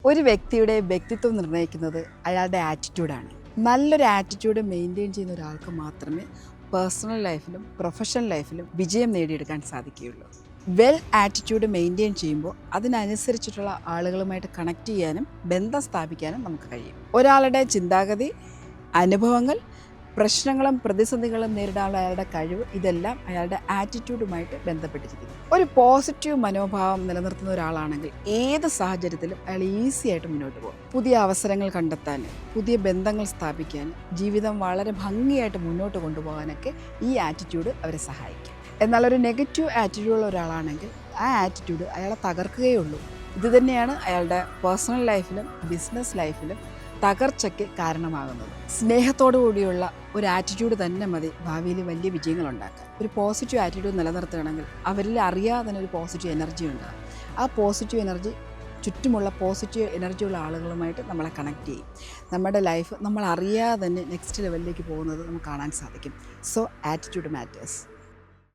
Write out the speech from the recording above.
ഒരു വ്യക്തിയുടെ വ്യക്തിത്വം നിർണ്ണയിക്കുന്നത് അയാളുടെ ആറ്റിറ്റ്യൂഡാണ്. നല്ലൊരു ആറ്റിറ്റ്യൂഡ് മെയിൻറ്റെയിൻ ചെയ്യുന്ന ഒരാൾക്ക് മാത്രമേ പേഴ്സണൽ ലൈഫിലും പ്രൊഫഷണൽ ലൈഫിലും വിജയം നേടിയെടുക്കാൻ സാധിക്കുകയുള്ളൂ. വെൽ ആറ്റിറ്റ്യൂഡ് മെയിൻറ്റെയിൻ ചെയ്യുമ്പോൾ അതിനനുസരിച്ചിട്ടുള്ള ആളുകളുമായിട്ട് കണക്ട് ചെയ്യാനും ബന്ധം സ്ഥാപിക്കാനും നമുക്ക് കഴിയും. ഒരാളുടെ ചിന്താഗതി, അനുഭവങ്ങൾ, പ്രശ്നങ്ങളും പ്രതിസന്ധികളും നേരിടാനുള്ള അയാളുടെ കഴിവ്, ഇതെല്ലാം അയാളുടെ ആറ്റിറ്റ്യൂഡുമായിട്ട് ബന്ധപ്പെട്ടിരിക്കുന്നു. ഒരു പോസിറ്റീവ് മനോഭാവം നിലനിർത്തുന്ന ഒരാളാണെങ്കിൽ ഏത് സാഹചര്യത്തിലും അയാൾ ഈസി ആയിട്ട് മുന്നോട്ട് പോകും. പുതിയ അവസരങ്ങൾ കണ്ടെത്താൻ, പുതിയ ബന്ധങ്ങൾ സ്ഥാപിക്കാൻ, ജീവിതം വളരെ ഭംഗിയായിട്ട് മുന്നോട്ട് കൊണ്ടുപോകാനൊക്കെ ഈ ആറ്റിറ്റ്യൂഡ് അവരെ സഹായിക്കും. എന്നാൽ ഒരു നെഗറ്റീവ് ആറ്റിറ്റ്യൂഡുള്ള ഒരാളാണെങ്കിൽ ആ ആറ്റിറ്റ്യൂഡ് അയാളെ തകർക്കുകയുള്ളൂ. ഇതുതന്നെയാണ് അയാളുടെ പേഴ്സണൽ ലൈഫിലും ബിസിനസ് ലൈഫിലും തകർച്ചയ്ക്ക് കാരണമാകുന്നത്. സ്നേഹത്തോടു കൂടിയുള്ള ഒരു ആറ്റിറ്റ്യൂഡ് തന്നെ മതി ഭാവിയിൽ വലിയ വിജയങ്ങൾ ഉണ്ടാക്കാൻ. ഒരു പോസിറ്റീവ് ആറ്റിറ്റ്യൂഡ് നിലനിർത്തുകയാണെങ്കിൽ അവരിൽ അറിയാതെ തന്നെ ഒരു പോസിറ്റീവ് എനർജി ഉണ്ടാകും. ആ പോസിറ്റീവ് എനർജി ചുറ്റുമുള്ള പോസിറ്റീവ് എനർജിയുള്ള ആളുകളുമായിട്ട് നമ്മളെ കണക്ട് ചെയ്യും. നമ്മുടെ ലൈഫ് നമ്മൾ അറിയാതെ തന്നെ നെക്സ്റ്റ് ലെവലിലേക്ക് പോകുന്നത് നമുക്ക് കാണാൻ സാധിക്കും. So attitude matters.